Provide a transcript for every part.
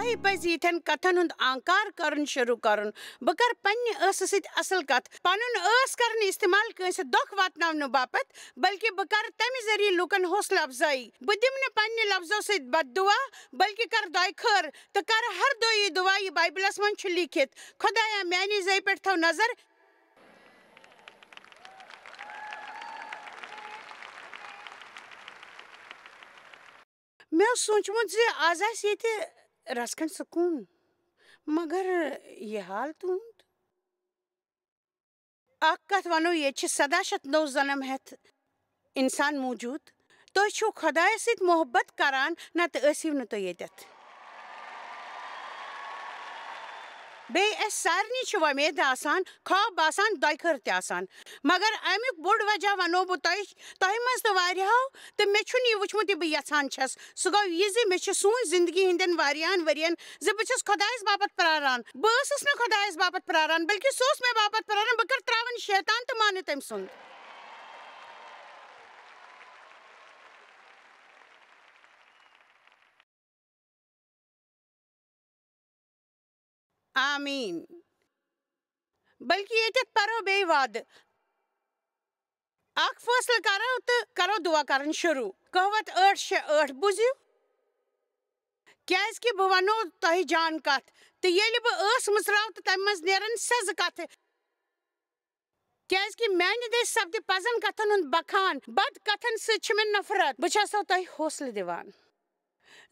تۄہہِ پَزِ یِتھٮ۪ن کتھن ہُنٛد آنکار کرُن شروٗع کرُن بہٕ کرٕ پننہِ ٲسہٕ سۭتۍ اصل کتھ پنُن ٲس کر نہٕ استعمال کٲنٛسہِ دۄکھ واتناونہٕ باپتھ بلکہِ بہٕ کرٕ تمہِ ذٔریعہٕ لُکن حوصلہٕ افضٲیی بہٕ دِمہٕ نہٕ پننہِ لفظو سۭتۍ بد دعا بلکہِ کرٕ دۄیہِ خٲر تہٕ کرٕ ہر دۄہ یہِ دعا یہِ بایبلس منٛز چھُ لیٖکھِتھ خۄدایا میانہِ زٮ۪وِ پٮ۪ٹھ تھاو نظر مےٚ اوس سوٗنٛچمُت زِ آز آسہِ ییٚتہِ رژھ کھنٛڈ سکوٗن مگر یہِ حال تُہُنٛد اکھ کتھ ونو ییٚتہِ چھِ 17 نوٚو زنم ہٮ۪تھ انسان موٗجوٗد تُہۍ چھِو خۄدایس سۭتۍ محبت کران نتہٕ ٲسِو نہٕ تُہۍ ییٚتٮ۪تھ بیٚیہِ اَسہِ سارنٕے چھِ وۄمید آسان خواب آسان دۄیہِ خٲر تہِ آسان مگر امیُک بوٚڑ وجہ ونو بہٕ تۄہہِ منٛز تہٕ واریاہو تہٕ مےٚ چھُنہٕ یہِ وٕچھمُت یہِ بہٕ یژھان چھس سُہ گوٚو یہِ زِ مےٚ چھِ سوٗنچ زندگی ہٕنٛدٮ۪ن واریاہن ؤرین زِ بہٕ چھس خۄدایس باپتھ پراران بہٕ ٲسٕس نہٕ خۄدایس باپتھ پراران بلکہِ سُہ اوس مےٚ باپتھ پراران بہٕ کر تراوان شیطان تہٕ مانہٕ تٔمۍ سُنٛد آمیٖن بلکہِ ییٚتٮ۪تھ پرو بیٚیہِ وعدٕ اکھ فٲصلہٕ کرو تہٕ کرو دعا کرٕنۍ شروٗع کہوت 8:6 بوٗزِو کیازِ کہِ بہٕ ونو تۄہہِ جان کتھ تہٕ ییٚلہِ بہٕ ٲس مٕژراو تہٕ تمہِ منٛز نیرن سیٚزٕ کتھٕ کیازِ کہِ میانہِ دٔسۍ سپدِ پزن کتھن ہُنٛد بکھان بد کتھن سۭتۍ چھِ مےٚ نفرت بہٕ چھسو تۄہہِ حوصلہٕ دِوان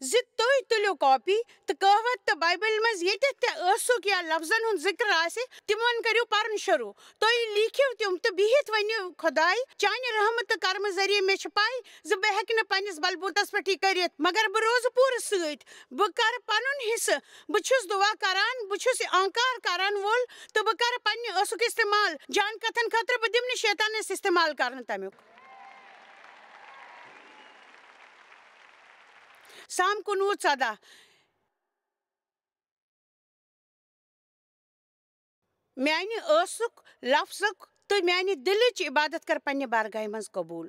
زِ تُہۍ تُلِو کاپی تہٕ کہوت تہٕ بایبلہِ منٛز ییٚتٮ۪تھ تہِ ٲسُکھ یا لفظن ہُنٛد ذِکر آسہِ تِمن کٔرِو پرُن شروٗع تُہۍ لیٖکھِو تِم تہٕ بِہِتھ ؤنِو خۄداے چانہِ رحمہٕ تہٕ کرمہٕ ذٔریعہٕ مےٚ چھِ پاے زِ بہٕ ہٮ۪کہٕ نہٕ پننِس بلبوٗتس پٮ۪ٹھ یہِ کٔرِتھ مگر بہٕ روزٕ پوٗرٕ سۭتۍ بہٕ کرٕ پنُن حصہٕ بہٕ چھُس دعا کران بہٕ چھُس آنکار کرن وول تہٕ بہٕ کرٕ پننہِ ٲسُک استعمال جان کتھن خٲطرٕ بہٕ دِمہٕ نہٕ شیطانس استعمال کرنہٕ تمیُک سام 19:14 میانہِ ٲسُک لفظُک تہٕ میانہِ دِلٕچ عبادت کر پننہِ بارگاہہِ منٛز قبوٗل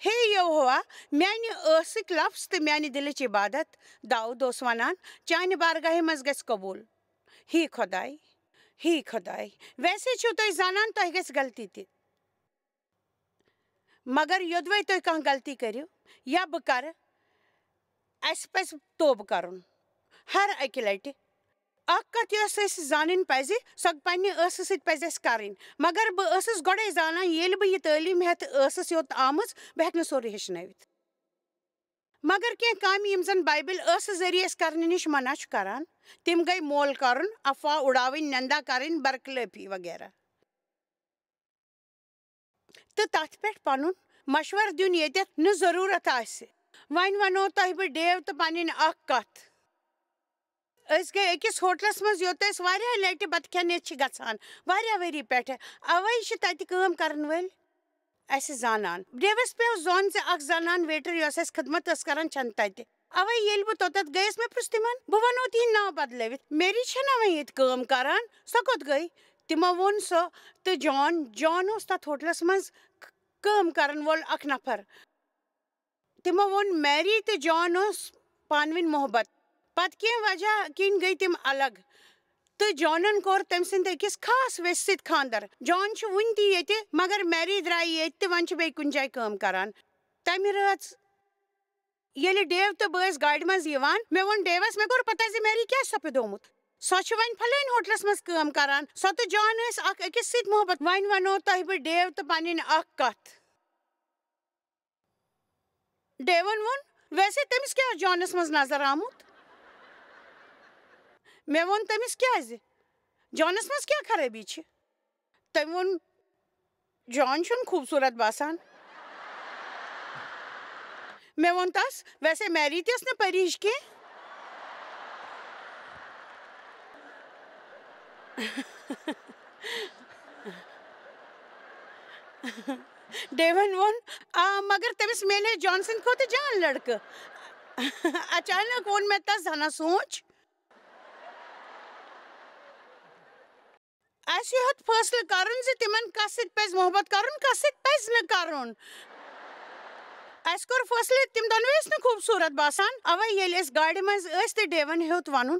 ہے یوہوا میانہِ ٲسٕکۍ لفظ تہٕ میانہِ دِلٕچ عبادت داوٗد اوس ونان چانہِ بارگاہہِ منٛز گژھِ قبوٗل ہے خۄداے ویسے چھِو تُہۍ زانان تۄہہِ گژھِ غلطی تہِ مگر یوٚدوے تُہۍ کانٛہہ غلطی کٔرِو یا بہٕ کرٕ اَسہِ پزِ توبہٕ کرُن ہر اکہِ لٹہِ اکھ کتھ یۄس اسہِ زانٕنۍ پزِ سۄ پننہِ ٲسہٕ سۭتۍ پزِ اسہِ کرٕنۍ مگر بہٕ ٲسٕس گۄڈے زانان ییٚلہِ بہٕ یہِ تعلیٖم ہٮ۪تھ ٲسٕس یوٚت آمٕژ بہٕ ہٮ۪کہٕ نہٕ سورُے ہیٚچھنٲوِتھ مگر کینٛہہ کامہِ یِم زن بایبل ٲسہٕ ذٔریعہٕ أسۍ کرنہٕ نِش منع چھُ کران تِم گٔے مول کرُن افواہ اُڑاوٕنۍ نندا کرٕنۍ برخلٲپی وغیرہ تہٕ تتھ پٮ۪ٹھ پنُن مشورٕ دیُن ییٚتٮ۪تھ نہٕ ضروٗرت آسہِ وۄنۍ ونو تۄہہِ بہٕ ڈیو تہٕ پنٕنۍ اکھ کتھ أسۍ گٔے أکِس ہوٹلس منٛز یوٚت أسۍ واریاہ لٹہِ بتہٕ کھٮ۪نہِ چھِ گژھان واریاہ ؤری پٮ۪ٹھٕ اوے چھِ تتہِ کٲم کرن وٲلۍ اسہِ زانان ڈیوس پیوٚو زوٚن زِ اکھ زنان ویٹر یۄس اسہِ خدمت ٲس کران چھنہٕ تتہِ اوے ییٚلہِ بہٕ توٚتتھ گٔیس مےٚ پرُژھ تِمن بہٕ ونو تِہنٛدۍ ناو بدلٲوِتھ میری چھےٚ نہ وۄنۍ ییٚتہِ کٲم کران سۄ کوٚت گٔے تِمو ووٚن سۄ تہٕ جان اوس تتھ ہوٹلس منٛز کٲم کرن وول اکھ نفر تِمو ووٚن میری تہٕ جان اوس پانہٕ ؤنۍ محبت پتہٕ کینٛہہ وجہ کِنۍ گٔے تِم الگ تہٕ جانن کوٚر تٔمۍ سٕنٛدِ أکِس خاص ویسہِ سۭتۍ خانٛدر جان چھُ وُنہِ تہِ ییٚتہِ مگر میری درٛایہِ ییٚتہِ تہٕ وۄنۍ چھِ بیٚیہِ کُنہِ جایہِ کٲم کران تمہِ رٲژ ییٚلہِ ڈیو تہٕ بہٕ ٲسۍ گاڑِ منٛز یِوان مےٚ ووٚن ڈیوس مےٚ کوٚر پتہ زِ میری کیٛازِ سپدومُت سۄ چھِ وۄنۍ فلٲنۍ ہوٹلس منٛز کٲم کران سۄ تہٕ جان ٲسۍ اکھ أکِس سۭتۍ محبت وۄنۍ ونو تۄہہِ بہٕ ڈیو تہٕ پنٕنۍ اکھ کتھ ڈیوَن ووٚن ویسے تٔمِس کیٛاہ جانس منٛز نظر آمُت مےٚ ووٚن تٔمِس کیٛازِ جانس منٛز کیٛاہ خرٲبی چھِ تٔمۍ ووٚن جان چھُنہٕ خوٗبصوٗرت باسان مےٚ ووٚن تس ویسے میری تہِ ٲس نہٕ پٔری ہِش کینٛہہ ڈیون ووٚن آ مگر تٔمِس میلے جان سٕنٛدِ کھۄتہٕ جان لڑکہٕ اچانک ووٚن مےٚ تس ہنا سونٛچ اسہِ ہیوٚت فٲصلہٕ کرُن زِ تِمن کس سۭتۍ پزِ محبت کرُن کس سۭتۍ پزِ نہٕ کرُن اسہِ کوٚر فٲصلہٕ تِم دۄنوے ٲسۍ نہٕ خوٗبصوٗرت باسان اوے ییٚلہِ أسۍ گاڑِ منٛز ٲسۍ تہٕ ڈیون ہیوٚت ونُن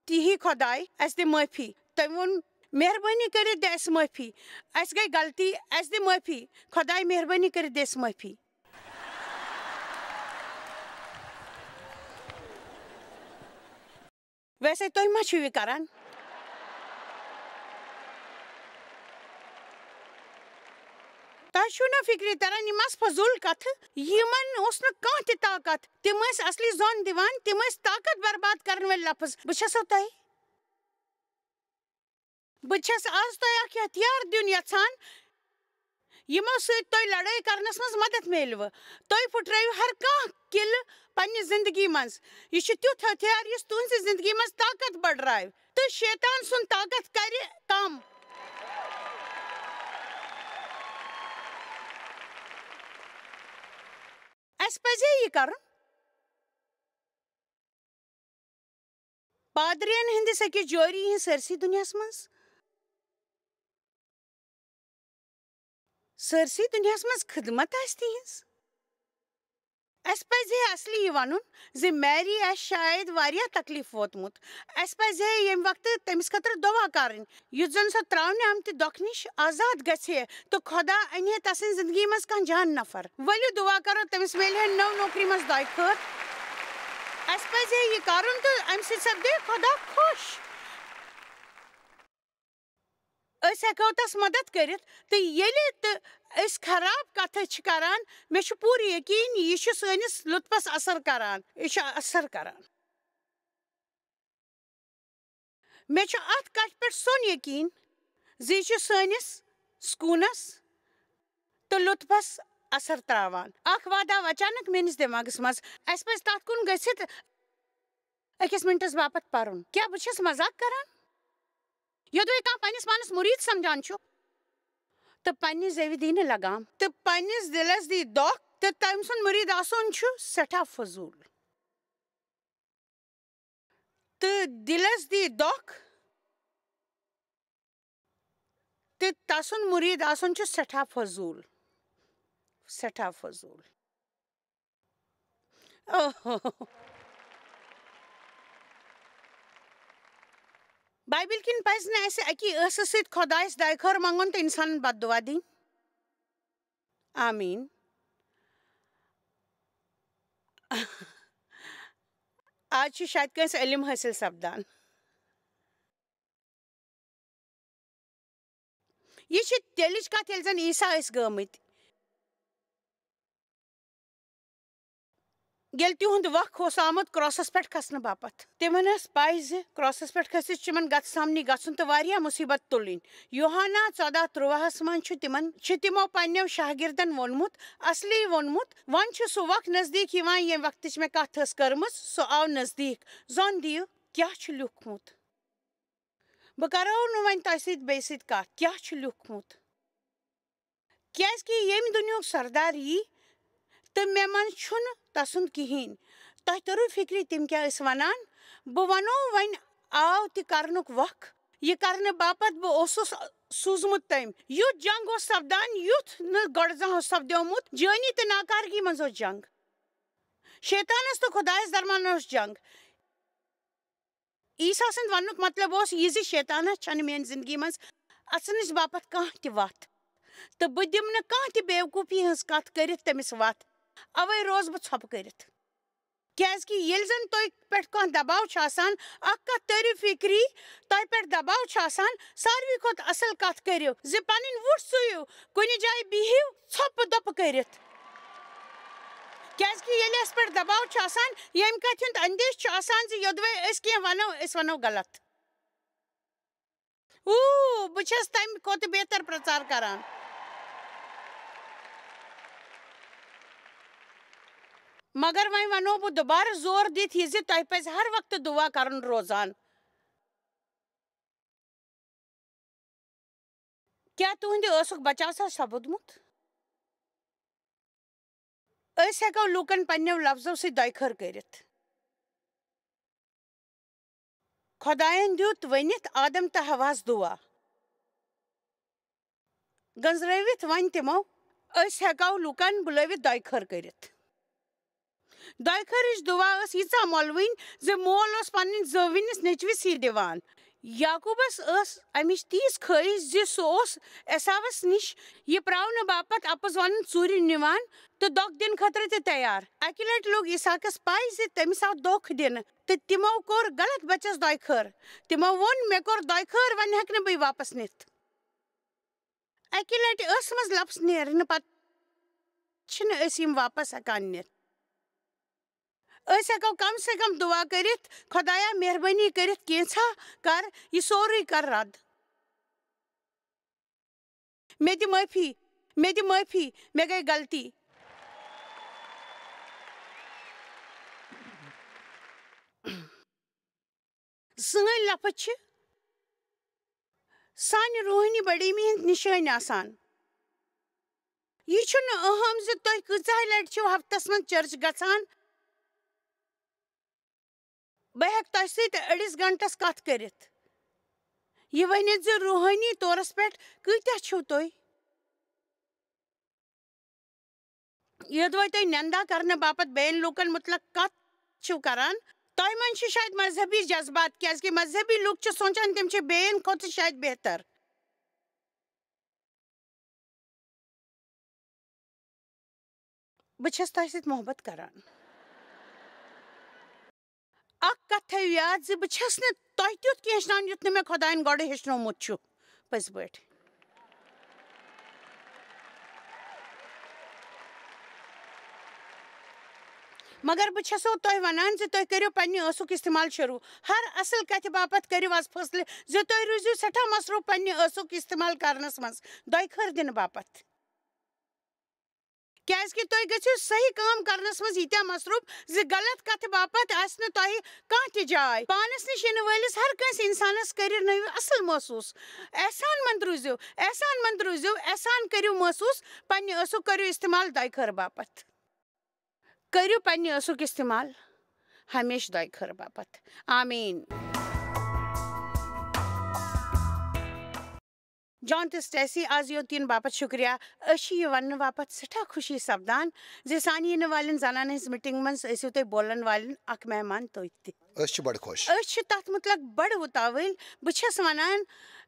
تی خدائے اس دِ معافی تم وون مہربانی کر دے اس معافی اس گئی غلطی اس دِ معافی خدائے مہربانی کر دے اس معافی ویسے تُہۍ ما چھِو یہِ کران تۄہہِ چھُو نا فِکرِ تران یِم آسہٕ فضوٗل کتھٕ یِمن اوس نہٕ کانٛہہ تہِ طاقت تِم ٲسۍ اصلی زوٚن دِوان تِم ٲسۍ طاقت برباد کرن وٲلۍ لفظ بہٕ چھسو تۄہہِ بہٕ چھس آز تۄہہِ اکھ ہتھیار دیُن یژھان یِمو سۭتۍ تۄہہِ لڑٲے کرنس منٛز مدد میلوٕ تُہۍ پھٕٹرٲیِو ہر کانٛہہ قِلہٕ پننہِ زندگی منٛز یہِ چھُ تیُتھ ہتھیار یُس تُہنٛزِ زندگی منٛز طاقت بڑرٲوِ تہٕ شیطان سُنٛد طاقت کرِ کم اسہِ پزے یہِ کرُن پادرین ہٕنٛدِس أکِس جوری ہٕنٛز سٲرسٕے دُنیاہس منٛز سٲرسٕے دُنیاہس منٛز خدمت آسہِ تِہنٛز اسہِ پزِ ہے اصلی یہِ ونُن زِ میری آسہِ شاید واریاہ تکلیٖف ووتمُت اسہِ پزِ ہے ییٚمہِ وقتہٕ تٔمِس خٲطرٕ دُعا کرٕنۍ یُتھ زن سۄ تراونہٕ آمتہِ دۄکھٕ نِش آزاد گژھِ ہے تہٕ خۄدا انہِ ہے تسٕنٛزِ زندگی منٛز کانٛہہ جان نفر ؤلِو دُعا کرو تٔمِس میلہِ ہے نٔو نوکری منٛز دۄیہِ خٲر اسہِ پزِ ہے یہِ کرُن تہٕ امہِ سۭتۍ سپدِ خۄدا خۄش أسۍ ہٮ۪کو تس مدد کٔرِتھ تہٕ ییٚلہِ تہٕ أسۍ خراب کتھٕ چھِ کران مےٚ چھُ پوٗرٕ یقیٖن یہِ چھُ سٲنِس لُطفس اثر کران یہِ چھُ اثر کران مےٚ چھُ اتھ کتھِ پٮ۪ٹھ سون یقیٖن زِ یہِ چھُ سٲنِس سکوٗنس تہٕ لُطفس اثر تراوان اکھ واد آو اچانک میٲنِس دٮ۪ماغس منٛز اسہِ پزِ تتھ کُن گٔژھِتھ أکِس مِنٹس باپتھ پرُن کیٛاہ بہٕ چھس مزاق کران یوٚدوے کانٛہہ پننِس پانس مُریٖد سمجھان چھُ تہٕ پننہِ زیوِ دی نہٕ لگام تہٕ پننِس دِلس دی دۄکھ تہٕ تٔمۍ سُنٛد مُریٖد آسُن چھُ سٮ۪ٹھاہ فضوٗل تہٕ دِلس دی دۄکھ تہٕ تسُنٛد مُریٖد آسُن چھُ سٮ۪ٹھاہ فضوٗل سٮ۪ٹھاہ فضوٗل بایبل کِنۍ پزِ نہٕ اسہِ اکی ٲسہٕ سۭتۍ خۄدایس دعاے خٲر منٛگُن تہٕ انسانن بد دُعا دِنۍ آمیٖن آز چھُ شاید کٲنٛسہِ علم حٲصِل سپدان یہِ چھِ تیٚلِچ کتھ ییٚلہِ زن عیٖسا ٲسۍ گٲمٕتۍ ییٚلہِ تِہُنٛد وق اوس آمُت کراسس پٮ۪ٹھ کھسنہٕ باپتھ تِمن ٲس پاے زِ کراسس پٮ۪ٹھ کھٔسِتھ چھُ تِمن گتہٕ سامنی گژھُن تہٕ واریاہ مُصیبت تُلٕنۍ یوحنا 14:13 منٛز چھُ تِمو پننٮ۪و شاگِردن ووٚنمُت اصلی ووٚنمُت وۄنۍ چھُ سُہ وق نزدیٖک یِوان ییٚمہِ وقتٕچ مےٚ کتھ ٲس کٔرمٕژ سُہ آو نزدیٖک زوٚن دِیِو کیٛاہ چھُ لیوٗکھمُت بہٕ کرو نہٕ وۄنۍ تۄہہِ سۭتۍ بیٚیہِ سۭتۍ کتھ کیٛاہ چھُ لیوٗکھمُت کیٛازِ کہِ ییٚمہِ دُنیہُک سردار یی تہٕ مےٚ منٛز چھُنہٕ تسُنٛد کِہیٖنۍ تۄہہِ توٚروٕ فِکرِ تِم کیٛاہ ٲسۍ ونان بہٕ ونو وۄنۍ آو تہِ کرنُک وق یہِ کرنہٕ باپتھ بہٕ اوسُس سوٗزمُت تٔمۍ یُتھ جنگ اوس سپدان یُتھ نہٕ گۄڈٕ زانٛہہ اوس سپدیومُت جٲنی تہٕ ناکارگی منٛز اوس جنگ شیطانس تہٕ خۄدایس درمیان اوس جنگ عیٖسا سٕنٛدِ وننُک مطلب اوس یہِ زِ شیطانس چھنہٕ میٲنۍ زندگی منٛز اژنٕچ باپتھ کانٛہہ تہِ وتھ تہٕ بہٕ دِمہٕ نہٕ کانٛہہ تہِ بیوقوٗفی ہٕنٛز کتھ کٔرِتھ تٔمِس وتھ اوے روزٕ بہٕ ژھۄپہٕ کٔرِتھ کیٛازِ کہِ ییٚلہِ زن تۄہہِ پٮ۪ٹھ کانٛہہ دباو چھُ آسان اکھ کتھ تٲرِو فِکری تۄہہِ پٮ۪ٹھ دباو چھُ آسان ساروٕے کھۄتہٕ اصل کتھ کٔرِو زِ پنٕنۍ وُٹھ ژُیِو کُنہِ جایہِ بِہِو ژھۄپہٕ دۄپہٕ کٔرِتھ کیٛازِ کہِ ییٚلہِ اسہِ پٮ۪ٹھ دباو چھُ آسان ییٚمہِ کتھِ ہُنٛد اندیشہٕ چھُ آسان زِ یوٚدوے أسۍ کینٛہہ ونو أسۍ ونو غلط بہٕ چھس تمہِ کھۄتہٕ بہتر پرژار کران مگر وۄنۍ ونو بہٕ دُبارٕ زور دِتھ یہِ زِ تۄہہِ پزِ ہر وقتہٕ دُعا کرُن روزان کیٛاہ تُہنٛدِ ٲسُک بچاو چھا سپُدمُت أسۍ ہٮ۪کو لوٗکن پننٮ۪و لفظو سۭتۍ دۄیہِ خٲر کٔرِتھ خۄداین دیُت ؤنِتھ آدم تہٕ ہواہس دُعا گنٛزرٲوِتھ وۄنۍ تِمو أسۍ ہٮ۪کو لوٗکن بُلٲوِتھ دۄیہِ خٲر کٔرِتھ دۄیہِ خٲرٕچ دُعا ٲس ییٖژاہ مۄلوٕنۍ زِ مول اوس پنٕنۍ زٲوِنِس نیٚچوِس ہی دِوان. یعقوٗبس ٲس امِچ تیٖژ خٲہِش زِ سُہ اوس ایساوس نِش یہِ پراونہٕ باپتھ اپُز ونُن ژوٗرِ نِوان تہٕ دۄکھ دِنہٕ خٲطرٕ تہِ تیار. اکہِ لٹہِ لوٚگ اسحاقس پاے زِ تٔمِس آو دھوکہٕ دِنہٕ تہٕ تِمو کوٚر غلط بچس دۄیہِ خٲر. تِمو ووٚن مےٚ کوٚر دۄیہِ خٲر وۄنۍ ہٮ۪کہٕ نہٕ بہٕ واپس نِتھ. اکہِ لٹہِ ٲسمٕژ لفظ نیرنہٕ پتہٕ چھِنہٕ أسۍ یِم واپس ہٮ۪کان نِتھ. أسۍ ہٮ۪کو کم سے کم دُعا کٔرِتھ خۄدایا مہربٲنی کٔرِتھ کینٛژھا کر یہِ سورُے کر رد. مےٚ دِ معٲفی مےٚ گٔے غلطی. سٲنۍ لفظ چھِ سانہِ روحٲنی بڑیمی ہٕنٛدۍ نِشٲنۍ آسان. یہِ چھُنہٕ اہم زِ تُہۍ کۭژاہ لٹہِ چھِو ہفتس منٛز چرچ گژھان. بہٕ ہٮ۪کہٕ تۄہہِ سۭتۍ أڑِس گنٹس کتھ کٔرِتھ. یہِ ؤنِتھ زِ روحٲنی طورس پٮ۪ٹھ کۭتیاہ چھِو تُہۍ. یوٚدوے تُہۍ نندا کرنہٕ باپتھ بیٚین لوٗکن مُتعلق کتھ چھِو کران تۄہہِ منٛز چھِ شاید مذہبی جذبات کیازِ کہِ مذہبی لُکھ چھِ سونچان تِم چھِ بیٚین کھۄتہٕ شاید بہتر. بہٕ چھس تۄہہِ سۭتۍ محبت کران. اکھ کتھ تھٲیِو یاد زِ بہٕ چھس نہٕ تۄہہِ تیُتھ کینٛہہ ہیٚچھناوان یُتھ نہٕ مےٚ خۄدایَن گۄڈٕ ہیٚچھنومُت چھُ. پٔزۍ پٲٹھۍ. مگر بہٕ چھسو تۄہہِ ونان زِ تُہۍ کٔرِو پننہِ ٲسُک استعمال شروٗع. ہر اصل کتھِ باپتھ کٔرِو آز فٲصلہٕ زِ تُہۍ روٗزِو سٮ۪ٹھاہ مصروٗف پننہِ ٲسُک استعمال کرنس منٛز دۄیہِ خٲر دِنہٕ باپتھ. کیازِ کہِ تُہۍ گٔژھِو صحیح کٲم کرنس منٛز ییٖتیاہ مصروٗف زِ غلط کتھِ باپتھ آسہِ نہٕ تۄہہِ کانٛہہ تہِ جاے. پانس نِش یِنہٕ وٲلِس ہر کٲنٛسہِ انسانس کٔرِنٲیِو اصل محسوٗس. احسان منٛد روٗزِو احسان کٔرِو محسوٗس. پننہِ ٲسُک کٔرِو استعمال دۄیہِ خٲر باپتھ. کٔرِو پننہِ ٲسُک استعمال ہمیشہٕ دۄیہِ خٲر باپتھ. آمیٖن. جان تہٕ سٹیسی آز یوت یِنہٕ باپتھ شُکریہ. أسۍ چھِ یہِ وننہٕ باپتھ سٮ۪ٹھاہ خوشی سپدان زِ سانہِ یِنہٕ والٮ۪ن زنانن ہٕنٛزِ میٖٹنٛگہِ منٛز ٲسِو تُہۍ بولن والٮ۪ن اکھ مہمان تُہۍ تہِ. أسۍ چھِ بڑٕ خۄش. أسۍ چھِ تتھ مُتعلق بڑٕ وُتاوٕلۍ. بہٕ چھس ونان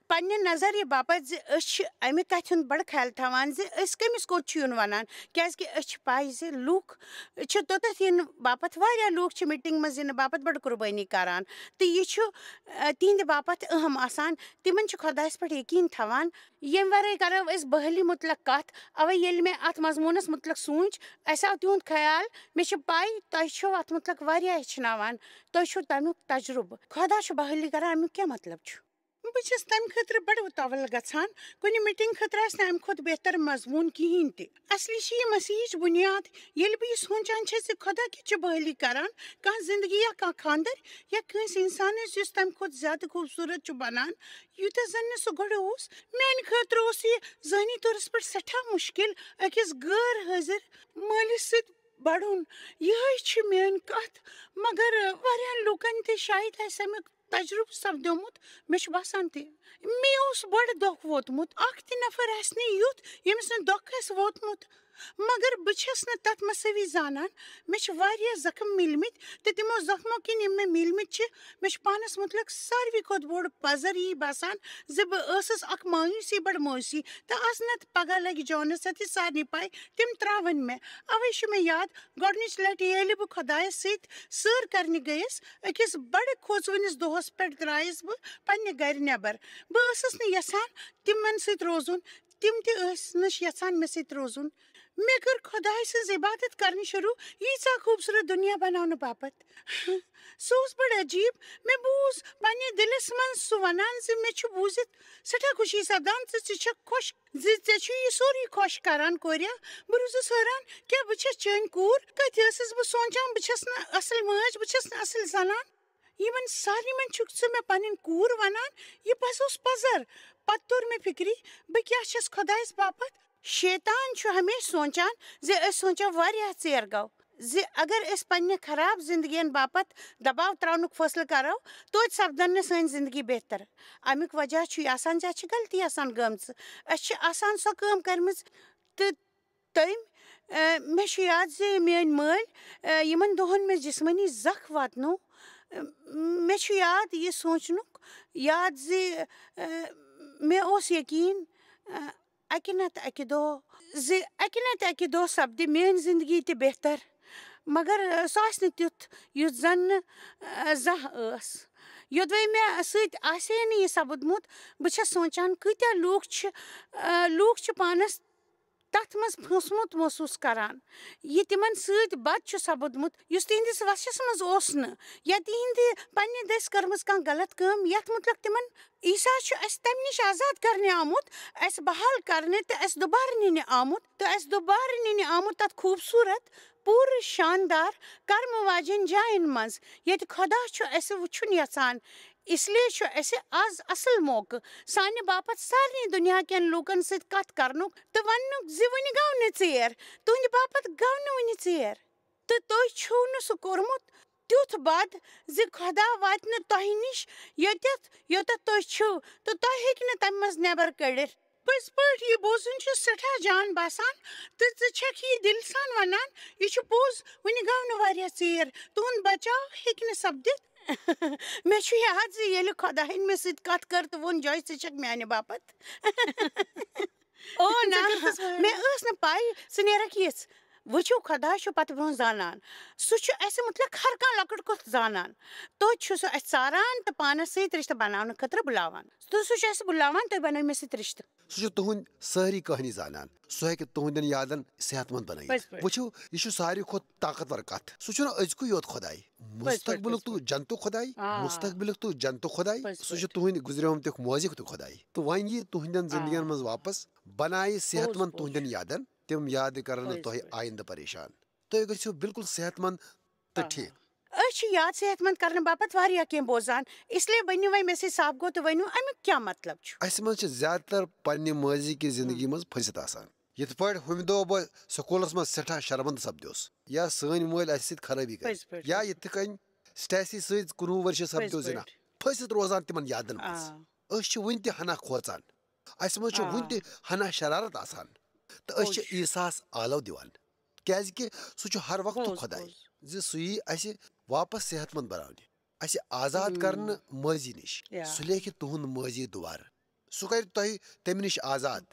پننہِ نظریہِ باپتھ زِ أسۍ چھِ امہِ کتھِ ہُنٛد بڑٕ خیال تھاوان زِ أسۍ کٔمِس کوٚت چھِ یُن ونان کیازِ کہِ أسۍ چھِ پاے زِ لُکھ چھِ توٚتتھ یِنہٕ باپتھ واریاہ لُکھ چھِ میٖٹنٛگ منٛز یِنہٕ باپتھ بڑٕ قربٲنی کران تہٕ یہِ چھُ تِہنٛدِ باپتھ اہم آسان. تِمن چھُ خۄدایس پٮ۪ٹھ یقیٖن تھاوان. ییٚمہِ ورٲے کرو أسۍ بحٲلی مُتعلق کتھ. اوے ییٚلہِ مےٚ اتھ مضموٗنس مُتعلق سوٗنٛچ اسہِ آو تِہُنٛد خیال. مےٚ چھِ پاے تۄہہِ چھِو اتھ مُتعلق واریاہ ہیٚچھناوان. تۄہہِ چھُو تمیُک تجرُبہٕ. خۄدا چھُ بحٲلی کران امیُک کیٛاہ مطلب چھُ. بہٕ چھس تمہِ خٲطرٕ بڑٕ وُتاوَل گژھان. کُنہِ میٖٹنٛگ خٲطرٕ آسہِ نہٕ امہِ کھۄتہٕ بہتر مضموٗن کِہیٖنۍ تہِ. اصلی چھِ یہِ مسیحٕچ بُنیاد. ییٚلہِ بہٕ یہِ سونچان چھس زِ خۄدا کِتھ چھُ بحٲلی کران کانٛہہ زندگی یا کانٛہہ خانٛدر یا کٲنٛسہِ انسانس یُس تمہِ کھۄتہٕ زیادٕ خوٗبصوٗرت چھُ بنان یوٗتاہ زن نہٕ سُہ گۄڈٕ اوس. میانہِ خٲطرٕ اوس یہِ ذہنی طورس پٮ۪ٹھ سٮ۪ٹھاہ مُشکِل أکِس غٲر حٲضِر مٲلِس سۭتۍ بڑُن. یِہے چھِ میٲنۍ کتھ. مگر واریاہن لوٗکن تہِ شاید آسہِ امیُک تجرُبہٕ سپدیومُت. مےٚ چھُ باسان تہِ مےٚ اوس بڑٕ دۄکھ ووتمُت. اکھ تہِ نفر آسہِ نہٕ یُتھ ییٚمِس نہٕ دۄکھ آسہِ ووتمُت. مگر بہٕ چھس نہٕ تتھ مسٲوی زانان. مےٚ چھِ واریاہ زخم مِلمٕتۍ تہٕ تِمو زخمو کِنۍ یِم مےٚ مِلمٕتۍ چھِ مےٚ چھُ پانس مُتعلق ساروی کھۄتہٕ بوٚڑ پزر یی باسان زِ بہٕ ٲسٕس اکھ مایوٗسی بڑٕ مایوٗسی تہٕ آز نتہٕ پگہہ لگہِ جانس اَتھِ سارنٕے پاے تِم تراون مےٚ. اوے چھُ مےٚ یاد گۄڈنِچ لٹہِ ییٚلہِ بہٕ خۄدایس سۭتۍ سٲر کرنہِ گٔیس أکِس بڑٕ کھوژوٕنِس دۄہس پٮ۪ٹھ درٛایس بہٕ پننہِ گرِ نٮ۪بر. بہٕ ٲسٕس نہٕ یژھان تِمن سۭتۍ روزُن. تِم تہِ ٲسۍ نہٕ یژھان مےٚ سۭتۍ روزُن. مےٚ کٔر خۄداے سٕنٛز عبادت کرٕنۍ شروٗع ییٖژاہ خوٗبصوٗرت دُنیا بناونہٕ باپتھ. سُہ اوس بڑٕ عجیٖب. مےٚ بوٗز پننہِ دِلس منٛز سُہ ونان زِ مےٚ چھُ بوٗزِتھ سٮ۪ٹھاہ خوشی سپدان زِ ژٕ چھکھ خۄش زِ ژےٚ چھُ یہِ سورُے خۄش کران کوریا. بہٕ روٗزٕس حٲران کیٛاہ بہٕ چھس چٲنۍ کوٗر. کتہِ ٲسٕس بہٕ سونچان بہٕ چھس نہٕ اصل مٲج بہٕ چھس نہٕ اصل زنان. یِمن سارنٕے منٛز چھُکھ ژٕ مےٚ پنٕنۍ کوٗر ونان. یہِ پز اوس پزر. پتہٕ توٚر مےٚ فِکرِ بہٕ کیٛاہ چھس خۄدایس باپتھ. شیطان چھُ ہمیشہٕ سونچان زِ أسۍ سونچو واریاہ ژیر گوٚو زِ اگر أسۍ پننہِ خراب زندگین باپتھ دباو تراونُک فٲصلہٕ کرو توتہِ سپدن نہٕ سٲنۍ زندگی بہتر. امیُک وجہ چھُ یہِ آسان زِ اَسہِ چھِ غلطی آسان گٔمژٕ. اَسہِ چھِ آسان سۄ کٲم کٔرمٕژ تہٕ تٔمۍ مےٚ چھُ یاد زِ میٛٲنۍ مٲلۍ یِمن دۄہن مےٚ جسمٲنی زخ واتنو مےٚ چھُ یاد یہِ سونٛچنُک یاد زِ مےٚ اوس یقیٖن اَکہِ نتہٕ اَکہِ دۄہ سپدِ میٛٲنۍ زندگی تہِ بہتر مگر سُہ آسہِ نہٕ تیُتھ یُتھ زن نہٕ زانٛہہ ٲس یوٚدوَے مےٚ سۭتۍ آسہِ ہے نہٕ یہِ سپُدمُت بہٕ چھَس سونٛچان کۭتیاہ لوٗکھ چھِ پانس تتھ منٛز پھوٗسمُت محسوٗس کران یہِ تِمن سۭتۍ بد چھُ سپُدمُت یُس تِہنٛدِس وشس منٛز اوس نہٕ یا تِہنٛدِ پننہِ دٔسۍ کٔرمٕژ کانٛہہ غلط کٲم یتھ مُتعلق تِمن عیٖسا چھُ اسہِ تمہِ نِش آزاد کرنہِ آمُت اسہِ بحال کرنہِ تہٕ اسہِ دُبارٕ نِنہِ آمُت تتھ خوٗبصوٗرت پوٗرٕ شاندار کرمہٕ واجٮ۪ن جاین منٛز ییٚتہِ خۄدا چھُ اسہِ وٕچھُن یژھان اس لیے چھُ اسہِ آز اصل موقعہٕ سانہِ باپتھ سارنٕے دُنیا کٮ۪ن لوٗکن سۭتۍ کتھ کرنُک تہٕ وننُک زِ وُنہِ گوٚو نہٕ ژیر تُہنٛدِ باپتھ گوٚو نہٕ وُنہِ ژیر تہٕ تُہۍ چھُو نہٕ سُہ کوٚرمُت تیُتھ بد زِ خۄدا واتہِ نہٕ تۄہہِ نِش یوٚتتھ تُہۍ چھِو تہٕ تۄہہِ ہیٚکہِ نہٕ تمہِ منٛز نٮ۪بر کٔڑِتھ پٔزۍ پٲٹھۍ یہِ بوزُن چھُ سٮ۪ٹھاہ جان باسان تہٕ ژٕ چھکھ یہِ دِلہٕ سان ونان یہِ چھُ پوٚز وُنہِ گوٚو نہٕ واریاہ ژیر تُہُنٛد بچاو ہیٚکہِ نہٕ سپدِتھ مےٚ چھُ یاد زِ ییٚلہِ خۄداین مےٚ سۭتۍ کتھ کٔر تہٕ ووٚن جوے ژٕ چھکھ میانہِ باپتھ مےٚ ٲس نہٕ پاے ژٕ نیرکھ یِژھ وٕچھِو خۄدا چھُ پتہٕ برونٛہہ زانان سُہ چھُ اسہِ مُتعلق ہر کانٛہہ لۄکُٹ کتھ زانان توتہِ چھُ سُہ اسہِ ژاران تہٕ پانس سۭتۍ رشتہٕ بناونہٕ خٲطرٕ بُلاوان تہٕ سُہ چھُ اسہِ بُلاوان تُہۍ بنٲیِو مےٚ سۭتۍ رشتہٕ سُہ چھُ تُہنٛد سٲری کہانی زانان سُہ ہیٚکہِ تُہنٛدٮ۪ن یادن صحت مند بنٲیِتھ وٕچھِو یہِ چھُ ساروی کھۄتہٕ طاقتور کتھ سُہ چھُنہٕ أزکُے یوت خۄداے مستقبلُک تہٕ جنتُک خۄداے سُہ چھُ تُہنٛدِ گُزریومتُک مٲضیُک تہِ خۄداے تہٕ وۄنۍ یی تُہنٛدٮ۪ن زندگین منٛز واپس بنایہِ صحت مند تُہنٛدٮ۪ن یادن تِم یادٕ کرن نہٕ تۄہہِ آیندٕ پریشان تُہۍ گٔژھِو بالکُل صحت مند تہٕ ٹھیٖک أسۍ چھِ یاد صحت مند کرنہٕ باپتھ واریاہ کینٛہہ بوزان اس لیے ؤنِو وۄنۍ مےٚ سۭتۍ صاف گوٚو تہٕ ؤنِو امیُک کیٛاہ مطلب چھُ اسہِ منٛز چھِ زیادٕ تر پننہِ مٲضی کہِ زندگی منٛز پھٔسِتھ آسان یِتھ پٲٹھۍ ہُمہِ دۄہ بہٕ سکوٗلس منٛز سٮ۪ٹھاہ شرمنٛد سپدیوس یا سٲنۍ مٲلۍ اسہِ سۭتۍ خرٲبی کٔر یا یِتھ کٔنۍ سٹیسی سۭتۍ 19 ؤرشہِ سپدیو زِنا پھٔسِتھ روزان تِمن یادن منٛز أسۍ چھِ وُنہِ تہِ ہنا کھوژان اسہِ منٛز چھُ وُنہِ تہِ ہنا شرارت آسان تہٕ أسۍ چھِ عیٖساہس آلو دِوان کیازِ کہِ سُہ چھُ ہر وقتُک خۄداے زِ سُہ یی اسہِ واپس صحت مند بناونہِ اسہِ آزاد کرنہٕ مٲضی نِش سُہ لیکھِ تُہُنٛد مٲضی دُبارٕ سُہ کرِ تۄہہِ تمہِ نِش آزاد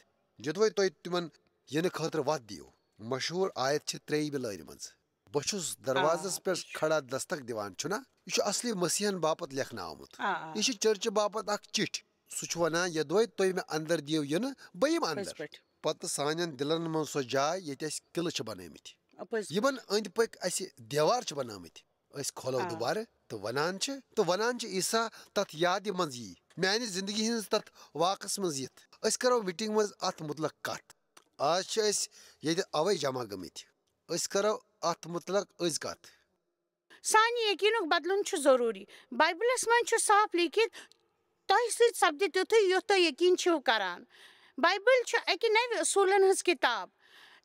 یوٚدوے تُہۍ تِمن یِنہٕ خٲطرٕ وتھ دِیِو مشہوٗر آیت چھِ 3 لٲنہِ منٛز بہٕ چھُس دروازس پٮ۪ٹھ کھڑا دستک دِوان چھُنا یہِ چھُ اصلی مسیحن باپتھ لیکھنہٕ آمُت یہِ چھِ چرچہِ باپتھ اکھ چِٹھۍ سُہ چھُ ونان یوٚدوے تُہۍ مےٚ انٛدر دِیِو یِنہٕ بہٕ یِمہٕ انٛدر پتہٕ سانٮ۪ن دِلن منٛز سۄ جاے ییٚتہِ اسہِ قِلہٕ چھِ بنٲمٕتۍ یِمن أنٛدۍ پٔکۍ اسہِ دیوار چھِ بنٲمٕتۍ أسۍ کھولو دُبارٕ تہٕ ونان چھِ عیٖسا تتھ یادِ منٛز یی میانہِ زندگی ہٕنٛز تتھ واقعس منٛز یِتھ أسۍ کرو میٖٹنٛگ منٛز اتھ مُتعلق کتھ آز چھِ أسۍ ییٚتہِ اوے جمع گٔمٕتۍ أسۍ کرو اتھ مُتعلق أزۍ کتھ سانہِ یقیٖنُک بدلُن چھُ ضروٗری بایبلس منٛز چھُ صاف لیٖکھِتھ تۄہہِ سۭتۍ سپدِ تیُتھُے یُتھ تُہۍ یقیٖن چھِو کران بایبل چھُ اکہِ نوِ اصوٗلن ہٕنٛز کِتاب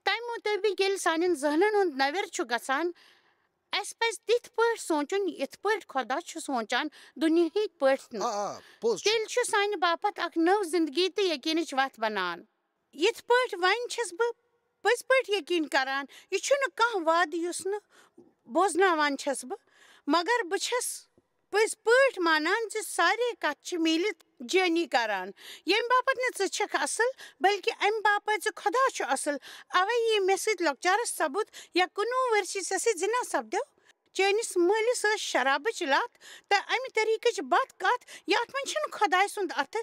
تمہِ مُطٲبق ییٚلہِ سانٮ۪ن ذہنن ہُنٛد نویر چھُ گژھان اسہِ پزِ تِتھ پٲٹھۍ سونٛچُن یِتھ پٲٹھۍ خۄدا چھُ سونٛچان دُنیہٕکۍ پٲٹھۍ نہٕ تیٚلہِ چھُ سانہِ باپتھ اکھ نٔو زندگی تہٕ یقیٖنٕچ وتھ بنان یِتھ پٲٹھۍ وۄنۍ چھس بہٕ پٔزۍ پٲٹھۍ یقیٖن کران یہِ چھُنہٕ کانٛہہ وعدٕ یُس نہٕ بوزناوان چھس بہٕ مگر بہٕ چھس پٔزۍ پٲٹھۍ مانان زِ سارے کتھ چھِ میٖلِتھ جٲنی کران ییٚمہِ باپتھ نہٕ ژٕ چھکھ اصل بلکہِ امہِ باپتھ زِ خۄدا چھُ اصل اوے یہِ مےٚ سۭتۍ لۄکچارس سپُد یا 19 ؤرشہِ ژےٚ سۭتۍ زِنا سپدیو چٲنِس مٲلِس ٲس شرابٕچ لت تہٕ امہِ طٔریٖقٕچ بد کتھ یتھ منٛز چھُنہٕ خۄداے سُنٛد اَتھٕ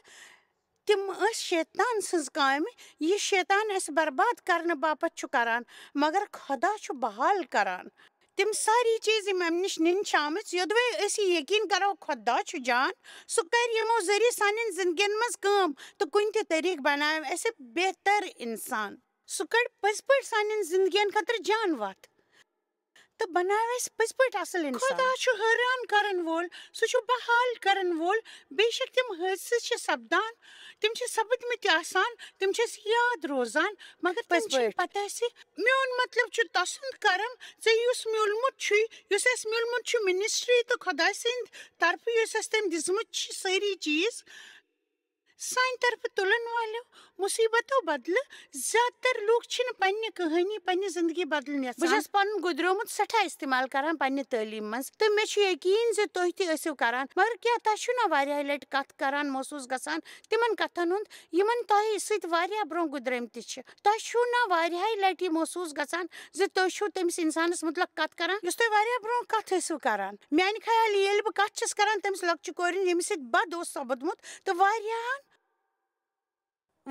تِم ٲسۍ شیطان سٕنٛز کامہِ یہِ شیطان اسہِ برباد کرنہٕ باپتھ چھُ کران مگر خۄدا چھُ بحال کران تِم ساری چیٖز یِم امہِ نِش نِنہٕ چھِ آمٕژ یوٚدوے أسۍ یہِ یقیٖن کرو خۄدا چھُ جان سُہ کرِ یِمو ذٔریعہٕ سانٮ۪ن زندگین منٛز کٲم تہٕ کُنہِ تہِ طٔریٖقہٕ بنایہِ اسہِ بہتر انسان سُہ کڑِ پٔزۍ پٲٹھۍ سانٮ۪ن زندگین خٲطرٕ جان وتھ تہٕ بنایہِ اسہِ پٔزۍ پٲٹھۍ اصل انسان خۄدا چھُ حٲران کرن وول سُہ چھُ بحال کرن وول بے شک تِم حٲدثہٕ چھِ سپدان تِم چھِ سپٕدمٕتۍ آسان تِم چھِ اَسہِ یاد روزان مگر تِم چھِ پتہٕ اَسہِ میون مطلب چھُ تسُنٛد کرم ژےٚ یُس میوٗلمُت چھُے یُس اَسہِ میوٗلمُت چھُ منسٹری تہٕ خۄداے سٕنٛدِ طرفہٕ یُس اَسہِ تٔمۍ دِژمٕژ چھِ سٲری چیٖز سانہِ طرفہٕ تُلن والیو مُصیٖبتو بدلہٕ زیادٕ تر لوٗکھ چھِنہٕ پننہِ کہانی پننہِ زندگی بدلُن یژھان. بہٕ چھَس پنُن گُزریومُت سٮ۪ٹھاہ استعمال کران پننہِ تعلیٖم منٛز تہٕ مےٚ چھُ یقیٖن زِ تُہۍ تہِ ٲسِو کران مگر کیٛاہ تۄہہِ چھُو نا واریاہہِ لٹہِ کتھ کران محسوٗس گژھان تِمن کتھن ہُنٛد یِمن تۄہہِ سۭتۍ واریاہ برونٛہہ گُزریمٕتۍ چھِ. تۄہہِ چھُو نا واریاہہِ لٹہِ یہِ محسوٗس گژھان زِ تُہۍ چھُو تٔمِس انسانس مُتعلق کتھ کران یُس تُہۍ واریاہ برونٛہہ کتھ ٲسِو کران. میانہِ خیال ییٚلہِ بہٕ کتھ چھَس کران تٔمِس لۄکچہِ کورِ ہُنٛد ییٚمِس سۭتۍ بد اوس سپُدمُت تہٕ واریاہن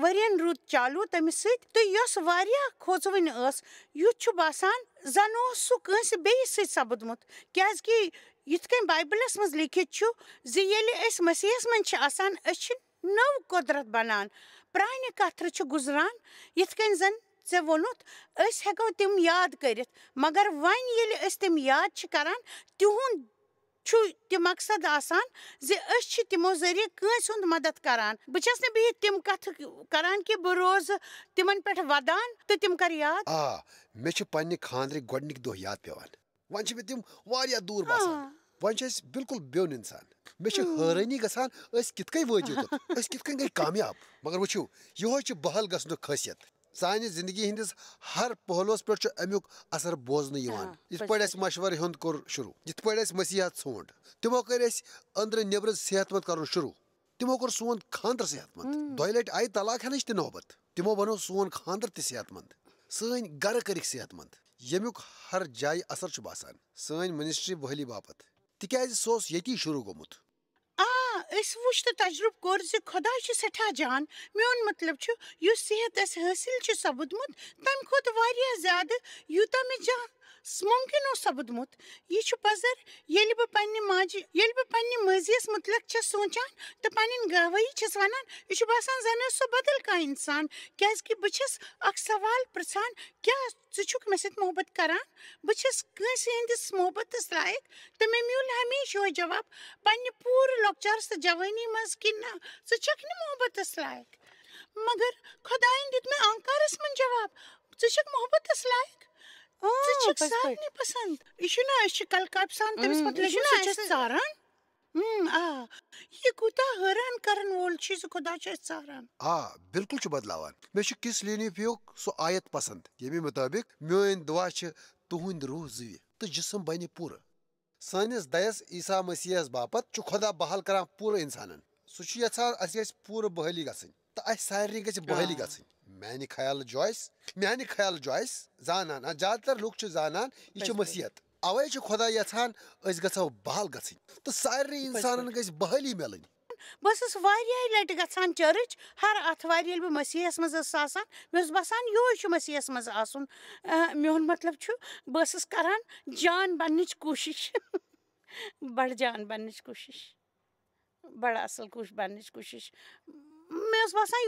ؤرین روٗد چالوٗ تٔمِس سۭتۍ تہٕ یۄس واریاہ کھوژوٕنۍ ٲس یُتھ چھُ باسان زن اوس سُہ کٲنٛسہِ بیٚیِس سۭتۍ سپُدمُت کیازِ کہِ یِتھ کٔنۍ بایبلس منٛز لیکھِتھ چھُ زِ ییٚلہِ أسۍ مسیحس منٛز چھِ آسان أسۍ چھِ نٔو قۄدرت بنان پرانہِ کتھرٕ چھِ گُزران یِتھ کٔنۍ زن ژےٚ ووٚنُتھ أسۍ ہٮ۪کو تِم یاد کٔرِتھ مگر وۄنۍ ییٚلہِ أسۍ تِم یاد چھِ کران تِہُنٛد چھُ تہِ مقصد آسان زِ أسۍ چھِ تِمو ذٔریعہٕ کٲنٛسہِ ہُنٛد مدد کران. بہٕ چھَس نہٕ بِہِتھ تِم کتھٕ کران کہِ بہٕ روزٕ تِمن پٮ۪ٹھ ودان تہٕ تِم کر یاد. مےٚ چھِ پننہِ خانٛدرٕکۍ گۄڈنِکۍ دۄہ یاد پیوان وۄنۍ چھِ مےٚ تِم واریاہ دوٗر باسان وۄنۍ چھِ أسۍ بِلکُل بیوٚن انسان. مےٚ چھِ حٲرٲنی گژھان أسۍ کِتھ کٔنۍ وٲتۍ یوٚتَتھ أسۍ کِتھ کٔنۍ گٔے کامیاب مگر وٕچھِو یِہوے چھُ بحال گژھنُک خٲصیت. سانہِ زندگی ہٕنٛدِس ہر پہلوس پٮ۪ٹھ چھُ امیُک اثر بوزنہٕ یِوان. یِتھ پٲٹھۍ اَسہِ مشورٕ ہُنٛد کوٚر شروٗع یِتھ پٲٹھۍ اَسہِ مسیحت ژھونٛڈ تِمو کٔرۍ أسۍ أنٛدرٕ نیٚبرٕ صحت منٛد کرُن شروٗع. تِمو کوٚر سون خانٛدر صحت منٛد. دۄیہِ لٹہِ آیہِ طلاق ہٮ۪نٕچ تہِ نوبت. تِمو بنوو سون خانٛدر تہِ صحت منٛد سٲنۍ گرٕ کٔرِکھ صحت منٛد. ییٚمیُک ہر جایہِ اثر چھُ باسان سٲنۍ منسٹری بحٲلی باپتھ تِکیازِ سُہ اوس ییٚتی شروٗع گوٚمُت. أسۍ وٕچھ تہٕ تجرُبہٕ کوٚر زِ خۄداے چھُ سٮ۪ٹھاہ جان. میون مطلب چھُ یُس صحت اَسہِ حٲصِل چھُ سپُدمُت تمہِ کھۄتہٕ واریاہ زیادٕ یوٗتاہ مےٚ مُمکِن اوس سپُدمُت. یہِ چھُ پزر ییٚلہِ بہٕ پننہِ مٲضیَس مُتعلق چھَس سونٛچان تہٕ پنٕنۍ گوٲہی چھَس ونان یہِ چھُ باسان زن ٲس سۄ بدل کانٛہہ انسان کیازِ کہِ بہٕ چھَس اکھ سوال پرژھان کیٛاہ ژٕ چھُکھ مےٚ سۭتۍ محبت کران. بہٕ چھَس کٲنٛسہِ ہٕنٛدِس محبتس لایق تہٕ مےٚ میوٗل ہمیشہٕ یِہوے جواب پننہِ پوٗرٕ لۄکچارس تہٕ جوٲنی منٛز کہِ نہ ژٕ چھکھ نہٕ محبتس لایق. مگر خۄداین دیُت مےٚ آنکارس منٛز جواب ژٕ چھکھ محبتس لایق. ژٕ چھکھ سارنٕے پسنٛد. یہِ چھُنا أسۍ چھِ کلکاپ سان تٔمِس پتہٕ سُہ چھِ ژاران. یہِ کوٗتاہ حٲران کرن وول چھُ زِ خۄدا چھُ أسۍ ژاران. بِلکُل چھُ بدلاوان. مےٚ چھُ کِس لیٖنیفیُک سُہ آیت پسنٛد ییٚمہِ مُطٲبِق میٲنۍ دُعا چھِ تُہنٛدۍ روح زٕوِ تہٕ جسم بنہِ پوٗرٕ. سٲنِس دَیس عیٖسا مسیحس باپتھ چھُ خۄدا بحال کران پوٗرٕ انسانن. سُہ چھُ یژھان اسہِ گژھِ پوٗرٕ بحٲلی گژھٕنۍ تہٕ اسہِ سارنٕے گژھِ بحٲلی گژھٕنۍ. میانہِ خیال جویس زانان زیادٕ تر لُکھ چھِ زانان یہِ چھِ مسیحت. اوے چھُ خۄدا یژھان أسۍ گژھو بحال گژھٕنۍ تہٕ سارنٕے انسانن گژھِ بحٲلی میلٕنۍ. بہٕ ٲسٕس واریاہہِ لٹہِ گژھان چرٕچ ہر آتھوارِ ییٚلہِ بہٕ مسیحس منٛز ٲسٕس آسان مےٚ اوس باسان یِہوے چھُ مسیحس منٛز آسُن. میون مطلب چھُ بہٕ ٲسٕس کران جان بننٕچ کوٗشش بڑٕ جان بننٕچ کوٗشش بڑٕ اصل بننٕچ کوٗشش. مےٚ اوس باسان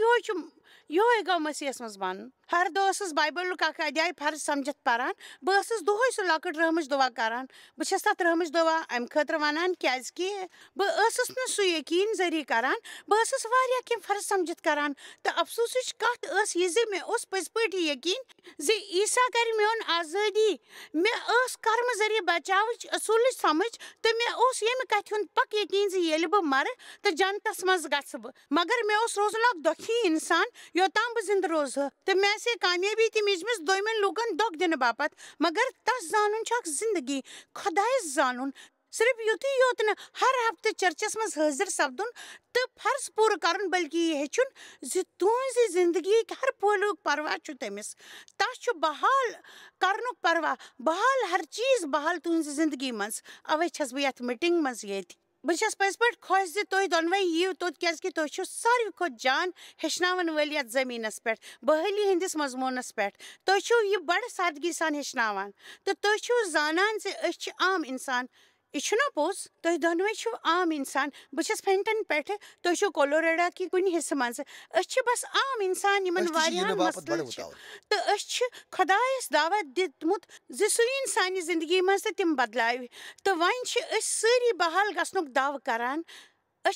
یِہوے گوٚو مسیحس منٛز بنُن. ہر دۄہ ٲسٕس بایبلُک اکھ ادیاے فرض سمجھتھ پران. بہٕ ٲسٕس دۄہے سُہ لۄکٕٹ رحمٕچ دُعا کران. بہٕ چھَس تتھ رحمٕچ دُعا امہِ خٲطرٕ ونان کیازِ کہِ بہٕ ٲسٕس نہٕ سُہ یقیٖن ذٔریعہٕ کران. بہٕ ٲسٕس واریاہ کینٛہہ فرض سمجھتھ کران تہٕ افسوسٕچ کتھ ٲس یہِ زِ مےٚ اوس پٔزۍ پٲٹھۍ یقیٖن زِ عیٖسا کرِ میون آزٲدی. مےٚ ٲس کرمہٕ ذٔریعہٕ بچاوٕچ اصوٗلٕچ سمجھ تہٕ مےٚ اوس ییٚمہِ کتھِ ہُنٛد پک یقیٖن زِ ییٚلہِ بہٕ مرٕ تہٕ جنتس منٛز گژھٕ بہٕ. مگر مےٚ اوس روزُن اکھ دۄکھی انسان یوٚتام بہٕ زندٕ روزٕ تہٕ مےٚ آسہِ کامیٲبی تہِ میٖجمٕژ دوٚیمٮ۪ن لوٗکن دۄکھ دِنہٕ باپتھ. مگر تس زانُن چھُ اکھ زندگی خۄدایس زانُن. صرف یُتُے یوت نہٕ ہر ہفتہٕ چرچس منٛز حٲضِر سپدُن تہٕ فرض پوٗرٕ کرُن بلکہِ یہِ ہیٚچھُن زِ تُہنٛزِ زندگی ہر پہلوُک پرواہ چھُ تٔمِس. تس چھُ بحال کرنُک پرواہ بحال ہر چیٖز بحال تُہنٛزِ زندگی منٛز. اوے چھَس بہٕ یتھ میٖٹنٛگ منٛز ییٚتہِ. بہٕ چھَس پٔزۍ پٲٹھۍ خۄش زِ تُہۍ دۄنوے یِیِو توٚت کیازِ کہِ تُہۍ چھِو ساروٕے کھۄتہٕ جان ہیٚچھناون وٲلۍ یتھ زٔمیٖنس پٮ۪ٹھ بحٲلی ہٕنٛدِس مضموٗنس پٮ۪ٹھ. تُہۍ چھِو یہِ بڑٕ سادگی سان ہیٚچھناوان تہٕ تُہۍ چھِو زانان زِ أسۍ چھِ عام انسان. یہِ چھُنا پوٚز تُہۍ دۄنوے چھِو عام انسان. بہٕ چھَس فینٹن پٮ۪ٹھٕ تُہۍ چھِو کولوریڈا کہِ کُنہِ حصہٕ منٛزٕ. أسۍ چھِ بس عام انسان یِمن واریاہن مسلن چھِ تہٕ أسۍ چھِ خۄدایس دعوت دِیُتمُت زِ سُہ یِن سانہِ زندگی منٛز تہٕ تِم بدلاوِ. تہٕ وۄنۍ چھِ أسۍ سٲری بحال گژھنُک دعوٕ کران.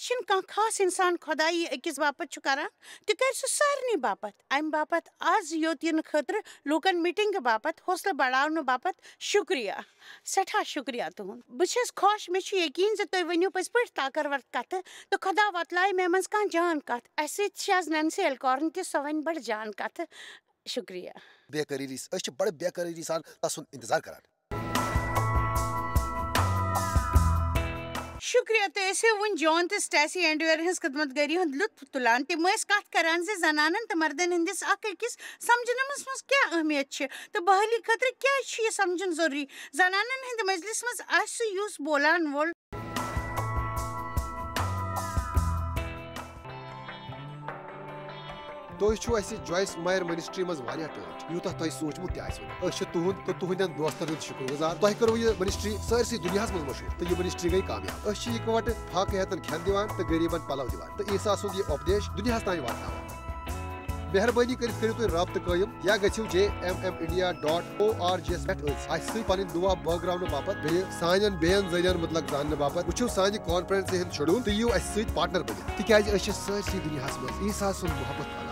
چھن کانٛہہ خاص انسان خۄدایی أکِس باپت چھُ کران تہِ کَرِ سُہ سارنٕے باپت اَمہِ باپت آز یوت یِنہٕ خٲطرٕ لوٗکن میٖٹِنٛگہِ باپت حوصلہٕ بڑاونہٕ باپت شُکریہ سٮ۪ٹھاہ شُکریہ تُہُنٛد بہٕ چھَس خۄش مےٚ چھُ یقیٖن زِ تُہۍ ؤنِو پٔزۍ پٲٹھۍ طاقتور کتھٕ تہٕ خۄدا وۄتلایہِ مےٚ منٛز کانٛہہ جان کتھ اَسہِ سۭتۍ چھِ آز نینسی ایلکارن تہِ سۄ وَنہِ بڑٕ جان کتھٕ شُکریہ بے قرٲری أسۍ چھِ بڑٕ بے قرٲری سان تسُنٛد انتظار کران شُکریہ تُہۍ ٲسِو وُنہِ جان تہٕ سٹیسی اینڈویر ہٕنٛز خدمت گٔری ہُنٛد لُطف تُلان تِم ٲسۍ کتھ کران زِ زنانن تہٕ مردن ہٕنٛدِس اکھ أکِس سمجھنس منٛز کیٛاہ اہمیت چھِ تہٕ بحٲلی خٲطرٕ کیٛازِ چھُ یہِ سمجھُن ضروٗری زنانن ہٕنٛدِ مجلس منٛز آسہِ سُہ یُس بولان وول تُہۍ چھِو اَسہِ جویس مایر منسٹری منٛز واریاہ ٹٲٹھۍ یوٗتاہ تۄہہِ سوٗنٛچمُت تہِ آسِوٕ أسۍ چھِ تُہُنٛد تہٕ تُہنٛدٮ۪ن دوستن ہُنٛد شُکر گُزار تۄہہِ کٔرٕو یہِ منسٹری سٲرسٕے دُنیاہس منٛز مشہوٗر تہٕ یہِ منسٹری گٔے کامیاب أسۍ چھِ اِکوٹہٕ فاقہٕ ہٮ۪تن کھٮ۪ن دِوان تہٕ غریٖبن پلو دِوان تہٕ عیٖسا سُنٛد یہِ اُپدیش دُنیاہس تانۍ واتناوان مہربٲنی کٔرِتھ کٔرِو تُہۍ رٲبطہٕ قٲیِم یا گٔژھِو JMMindia.org یَس پٮ۪ٹھ اَسہِ سۭتۍ پنٕنۍ دُعا بٲگراونہٕ باپتھ بیٚیہِ سانٮ۪ن بیٚین ذٔریعن مُتعلق زاننہٕ باپتھ وٕچھِو سانہِ کانفرنسہِ ہُنٛد شڈوٗل تہٕ یِیِو اَسہِ سۭتۍ پارٹنر بٔنِتھ تِکیازِ أسۍ چھِ سٲرسٕے دُنیاہس منٛز عیٖسا سُنٛد محبت پھٔہلاوان